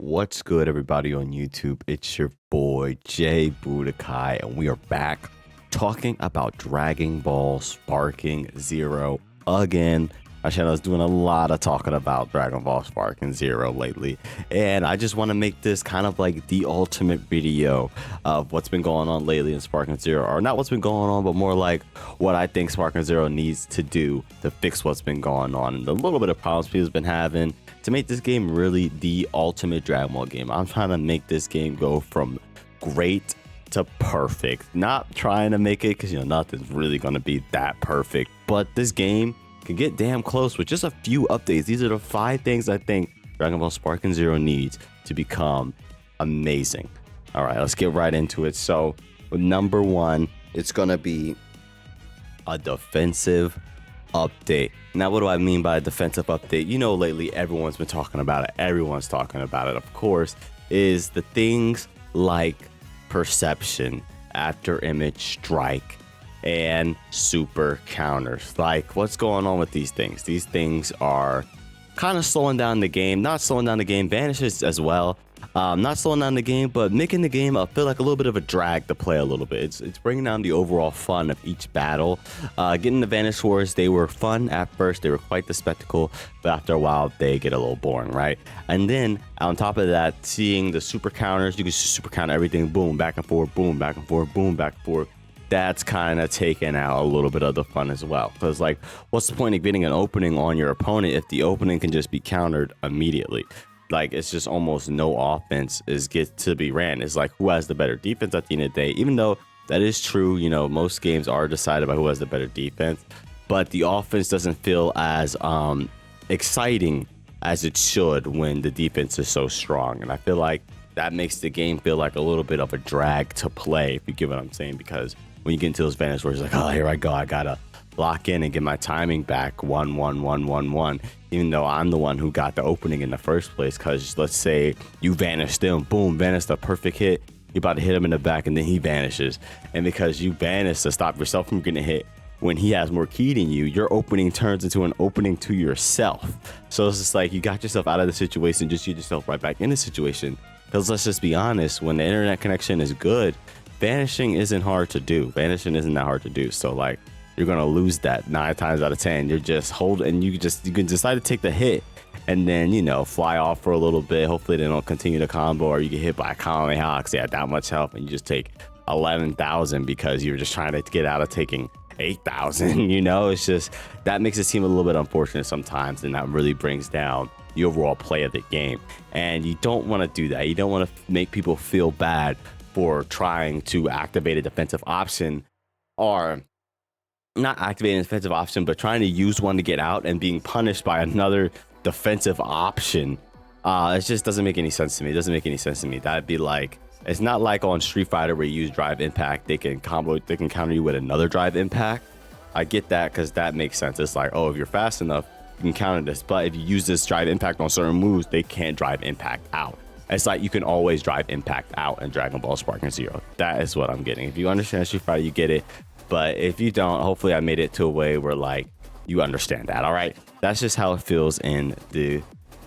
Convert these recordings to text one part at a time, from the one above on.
What's good, everybody on YouTube? It's your boy Jay Budokai, and we are back talking about Dragon Ball Sparking Zero again. My channel is doing a lot of talking about Dragon Ball Sparking Zero lately, and I just want to make this kind of like the ultimate video of what's been going on lately in Sparking Zero, or not what's been going on, but more like what I think Sparking Zero needs to do to fix what's been going on and the little bit of problems people's been having to make this game really the ultimate Dragon Ball game. I'm trying to make this game go from great to perfect. Not trying to make it because, nothing's really going to be that perfect. But this game can get damn close with just a few updates. These are the 5 things I think Dragon Ball Sparking Zero needs to become amazing. All right, let's get right into it. So, number 1, it's going to be a defensive update. Now, what do I mean by a defensive update? Lately everyone's been talking about it. Everyone's talking about it, of course, is the things like perception, after image strike, and super counters. Like, what's going on with these things? These things are kind of slowing down the game. Not slowing down the game, vanishes as well. Not slowing down the game, but making the game feel like a little bit of a drag to play a little bit. It's bringing down the overall fun of each battle. Getting the Vanish Wars, they were fun at first. They were quite the spectacle, but after a while, they get a little boring, right? And then on top of that, seeing the super counters, you can just super counter everything, boom, back and forth, boom, back and forth, boom, back and forth. That's kind of taking out a little bit of the fun as well. Because, like, what's the point of getting an opening on your opponent if the opening can just be countered immediately? Like, it's just almost no offense get to be ran. It's like, who has the better defense at the end of the day? Even though that is true, most games are decided by who has the better defense, but the offense doesn't feel as exciting as it should when the defense is so strong. And I feel like that makes the game feel like a little bit of a drag to play, if you get what I'm saying, because when you get into those Vanish where it's like, oh, here I go, I gotta lock in and get my timing back, 1 1 1 1 1, even though I'm the one who got the opening in the first place. Because let's say you vanish them, boom, vanish the perfect hit, you're about to hit him in the back and then he vanishes, and because you vanish to stop yourself from getting hit when he has more ki than you, your opening turns into an opening to yourself. So it's just like you got yourself out of the situation, just get yourself right back in the situation. Because let's just be honest, when the internet connection is good, vanishing isn't hard to do. Vanishing isn't that hard to do. So, like, you're gonna lose that 9 times out of 10. You're just holding, you can decide to take the hit and then fly off for a little bit. Hopefully they don't continue the combo, or you get hit by a Kamehameha because they had that much health and you just take 11,000 because you're just trying to get out of taking 8,000. It's just that makes it seem a little bit unfortunate sometimes, and that really brings down the overall play of the game. And you don't want to do that. You don't want to make people feel bad for trying to activate a defensive option, or not activating a defensive option, but trying to use one to get out and being punished by another defensive option. It just doesn't make any sense to me. It doesn't make any sense to me. That'd be like, it's not like on Street Fighter where you use drive impact, they can counter you with another drive impact. I get that because that makes sense. It's like, oh, if you're fast enough, you can counter this. But if you use this drive impact on certain moves, they can't drive impact out. It's like you can always drive impact out in Dragon Ball Sparking Zero. That is what I'm getting. If you understand Street Fighter, you get it. But if you don't, hopefully I made it to a way where, like, you understand that. All right, that's just how it feels in the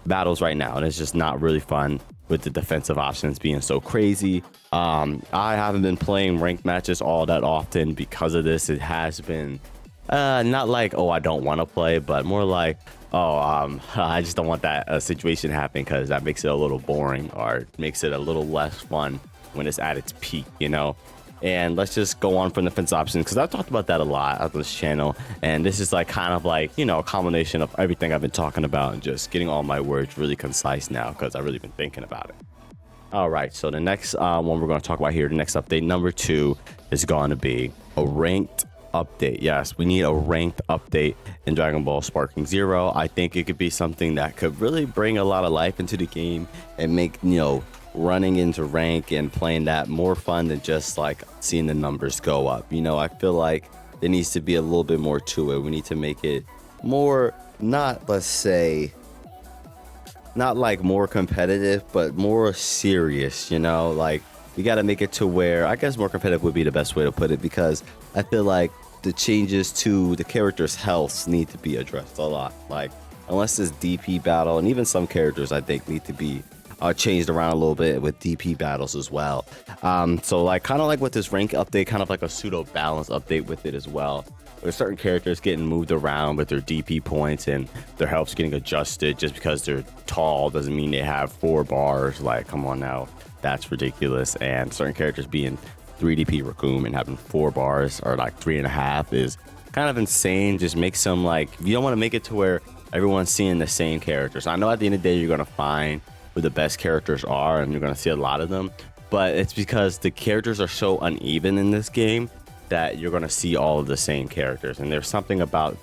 battles right now, and it's just not really fun with the defensive options being so crazy. I haven't been playing ranked matches all that often because of this. It has been not like, oh, I don't want to play, but more like, oh, I just don't want that situation happening, because that makes it a little boring, or makes it a little less fun when it's at its peak, And let's just go on from defense options, because I've talked about that a lot on this channel, and this is like kind of like, a combination of everything I've been talking about and just getting all my words really concise now because I've really been thinking about it. All right, so the next one we're going to talk about here, the next update, number 2, is going to be a ranked update. Yes, we need a ranked update in Dragon Ball Sparking Zero. I think it could be something that could really bring a lot of life into the game and make, running into rank and playing that more fun than just like seeing the numbers go up. I feel like there needs to be a little bit more to it. We need to make it more, not, let's say, not like more competitive, but more serious. Like, you got to make it to where, I guess more competitive would be the best way to put it, because I feel like the changes to the characters' healths need to be addressed a lot. Like, unless it's DP battle, and even some characters I think need to be changed around a little bit with DP battles as well. So like kind of like with this rank update, kind of like a pseudo balance update with it as well. There's certain characters getting moved around with their DP points and their health's getting adjusted. Just because they're tall doesn't mean they have 4 bars. Like, come on now, that's ridiculous. And certain characters being 3 DP Raccoon and having 4 bars or like 3.5 is kind of insane. Just makes them like, you don't want to make it to where everyone's seeing the same characters. I know at the end of the day you're gonna find where the best characters are and you're gonna see a lot of them, but it's because the characters are so uneven in this game that you're gonna see all of the same characters. And there's something about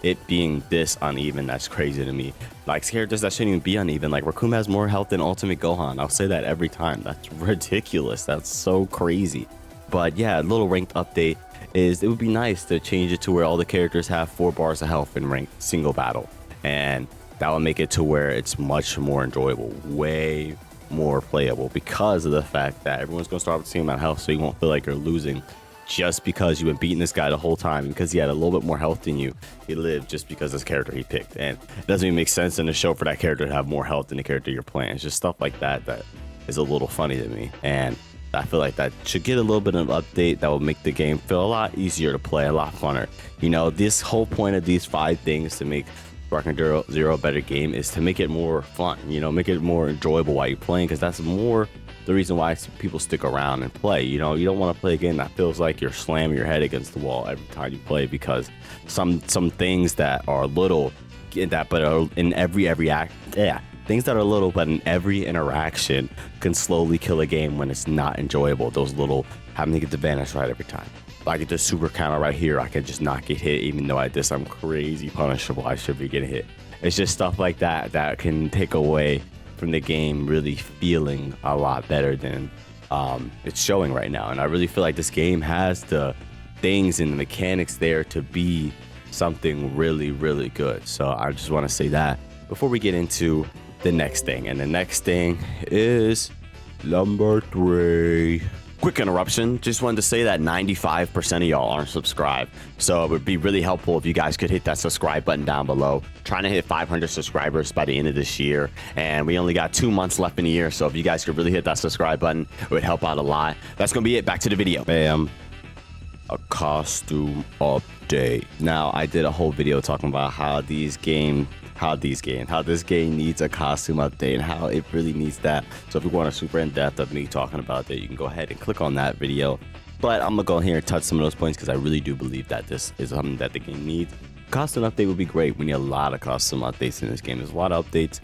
it being this uneven that's crazy to me. Like characters that shouldn't even be uneven. Like Raccoon has more health than Ultimate Gohan. I'll say that every time. That's ridiculous. That's so crazy. But yeah, a little ranked update is it would be nice to change it to where all the characters have 4 bars of health in ranked single battle, and that will make it to where it's much more enjoyable, way more playable, because of the fact that everyone's gonna start with the same amount of health, so you won't feel like you're losing just because you've been beating this guy the whole time. Because he had a little bit more health than you, he lived just because this character he picked. And it doesn't even make sense in the show for that character to have more health than the character you're playing. It's just stuff like that that is a little funny to me, and I feel like that should get a little bit of an update that will make the game feel a lot easier to play, a lot funner. You know, this whole point of these 5 things to make Sparking Zero a better game is to make it more fun, you know, make it more enjoyable while you're playing, because that's more the reason why people stick around and play. You know, you don't want to play a game that feels like you're slamming your head against the wall every time you play, because some things that are little but are in every act, things that are little but in every interaction can slowly kill a game when it's not enjoyable. Those little having to get the vanish right every time. If I get the super counter right here, I can just not get hit, even though I did some crazy punishable. I should be getting hit. It's just stuff like that that can take away from the game really feeling a lot better than it's showing right now. And I really feel like this game has the things and the mechanics there to be something really, really good. So I just want to say that before we get into the next thing. And the next thing is number 3. Quick interruption. Just wanted to say that 95% of y'all aren't subscribed. So it would be really helpful if you guys could hit that subscribe button down below. Trying to hit 500 subscribers by the end of this year. And we only got 2 months left in the year. So if you guys could really hit that subscribe button, it would help out a lot. That's going to be it. Back to the video. Bam. A costume update. Now, I did a whole video talking about how this game needs a costume update and how it really needs that. So if you want a super in-depth of me talking about that, you can go ahead and click on that video. But I'm gonna go here and touch some of those points because I really do believe that this is something that the game needs. Costume update would be great. We need a lot of custom updates in this game. There's a lot of updates.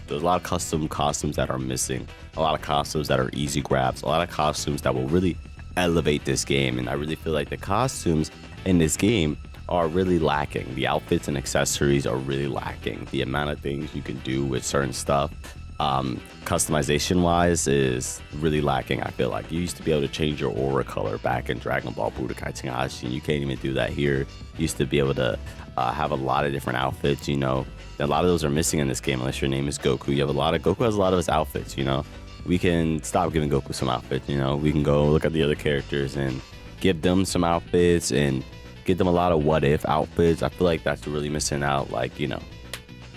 There's a lot of custom costumes that are missing. A lot of costumes that are easy grabs. A lot of costumes that will really elevate this game. And I really feel like the costumes in this game are really lacking. The outfits and accessories are really lacking. The amount of things you can do with certain stuff, customization wise, is really lacking. I feel like you used to be able to change your aura color back in Dragon Ball Budokai Tenkaichi, and you can't even do that here. You used to be able to have a lot of different outfits, you know. A lot of those are missing in this game unless your name is Goku. Goku has a lot of his outfits, you know. We can stop giving Goku some outfits, you know. We can go look at the other characters and give them some outfits and give them a lot of what if outfits. I feel like that's really missing out. Like, you know,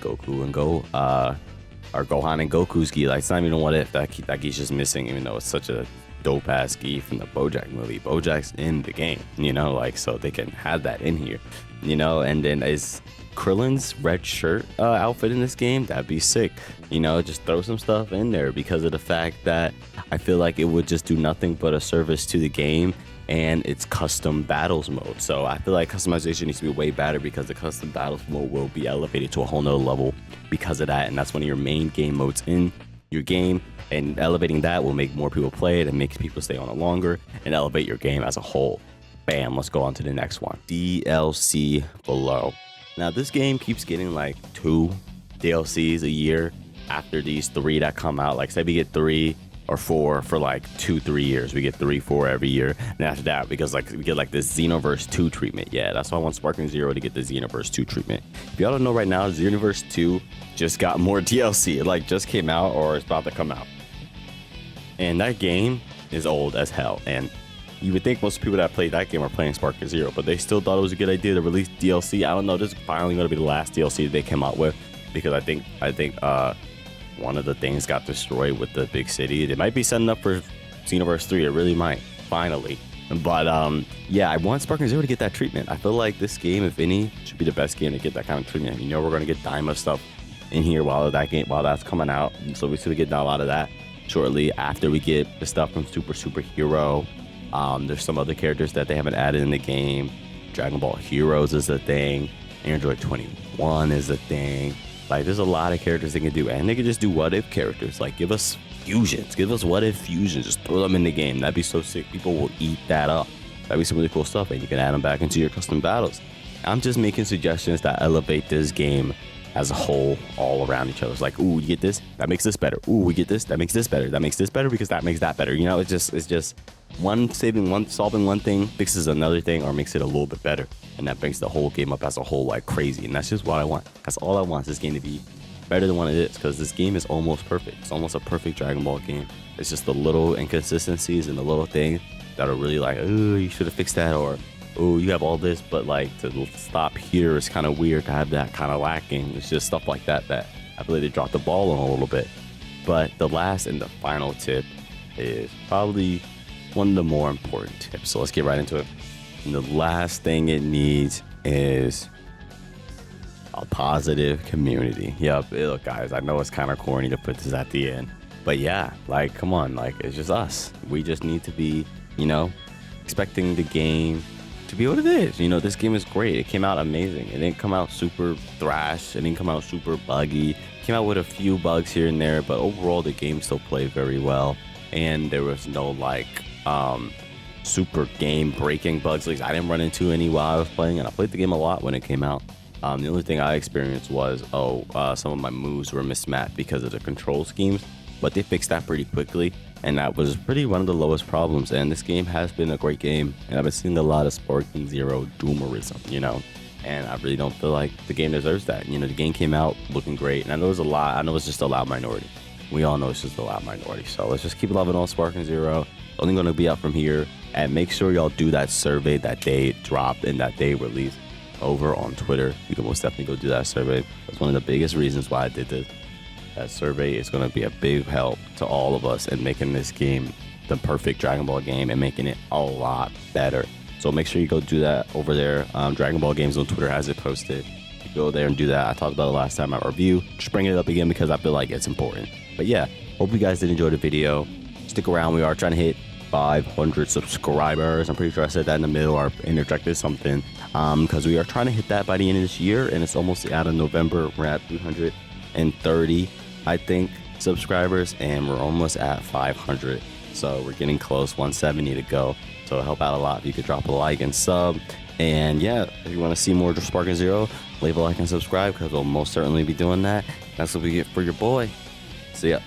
Goku and or Gohan and Goku's gi. Like, it's not even a what if. That gi's just missing, even though it's such a dope ass gi from the BoJack movie. BoJack's in the game, you know, like, so they can have that in here, you know. And then is Krillin's red shirt outfit in this game? That'd be sick, you know. Just throw some stuff in there, because of the fact that I feel like it would just do nothing but a service to the game and its custom battles mode. So I feel like customization needs to be way better, because the custom battles mode will be elevated to a whole nother level because of that. And that's one of your main game modes in your game, and elevating that will make more people play it and makes people stay on it longer and elevate your game as a whole. Bam, let's go on to the next one. DLC below. Now this game keeps getting like 2 DLCs a year after these 3 that come out. Like, say we get 3 or 4 for like 2-3 years. We get 3, 4 every year. And after that, because like we get like this Xenoverse 2 treatment. Yeah, that's why I want Sparking Zero to get the Xenoverse 2 treatment. If y'all don't know right now, Xenoverse 2 just got more DLC. It like just came out or it's about to come out. And that game is old as hell. And you would think most people that played that game are playing Sparking Zero, but they still thought it was a good idea to release DLC. I don't know. This is finally going to be the last DLC they came out with, because I think one of the things got destroyed with the big city. They might be setting up for Xenoverse 3. It really might, finally. But yeah, I want Sparking Zero to get that treatment. I feel like this game, if any, should be the best game to get that kind of treatment. You know, we're gonna get Daima stuff in here while that's coming out, so we should get a lot of that shortly after we get the stuff from Super Hero. There's some other characters that they haven't added in the game. Dragon Ball Heroes is a thing. Android 21 is a thing. Like, there's a lot of characters they can do, and they can just do what if characters. Like, give us fusions, give us what if fusions, just throw them in the game. That'd be so sick. People will eat that up. That'd be some really cool stuff, and you can add them back into your custom battles. I'm just making suggestions that elevate this game as a whole, all around each other. It's like, ooh, you get this, that makes this better. Ooh, we get this, that makes this better. That makes this better because that makes that better. You know, it's just solving one thing fixes another thing or makes it a little bit better, and that brings the whole game up as a whole like crazy. And that's just what I want. That's all I want, this game to be better than what it is, because this game is almost perfect. It's almost a perfect Dragon Ball game. It's just the little inconsistencies and the little things that are really like, oh, you should have fixed that, or oh, you have all this, but like to stop here is kind of weird, to have that kind of lacking. It's just stuff like that that I believe they dropped the ball on a little bit. But the last and the final tip is probably one of the more important tips. So let's get right into it. And the last thing it needs is a positive community. Yep, look guys, I know it's kind of corny to put this at the end, but yeah, like, come on, like, it's just us. We just need to be, you know, expecting the game to be what it is. You know, this game is great. It came out amazing. It didn't come out super thrash. It didn't come out super buggy. It came out with a few bugs here and there, but overall the game still played very well. And there was no like super game breaking bugs. Like, I didn't run into any while I was playing, and I played the game a lot when it came out. The only thing I experienced was some of my moves were mismatched because of the control schemes, but they fixed that pretty quickly, and that was pretty one of the lowest problems. And this game has been a great game, and I've been seeing a lot of Sparking Zero doomerism, you know, and I really don't feel like the game deserves that. You know, the game came out looking great, and I know it's just a loud minority. We all know it's just a loud minority, so let's just keep loving on Sparking Zero. Only going to be up from here, and make sure y'all do that survey that they dropped and that they released over on Twitter. You can most definitely go do that survey. That's one of the biggest reasons why I did this. That survey is going to be a big help to all of us in making this game the perfect Dragon Ball game and making it a lot better. So make sure you go do that over there. Dragon Ball Games on Twitter has it posted. You go there and do that. I talked about it last time I review. Just bring it up again because I feel like it's important. But yeah, hope you guys did enjoy the video. Stick around. We are trying to hit 500 subscribers. I'm pretty sure I said that in the middle or interjected something, because we are trying to hit that by the end of this year, and it's almost out of November. We're at 330, I think, subscribers, and we're almost at 500, so we're getting close. 170 to go, so it'll help out a lot if you could drop a like and sub. And yeah, if you want to see more Sparking Zero, leave a like and subscribe, because we'll most certainly be doing that. That's what we get for your boy. See ya.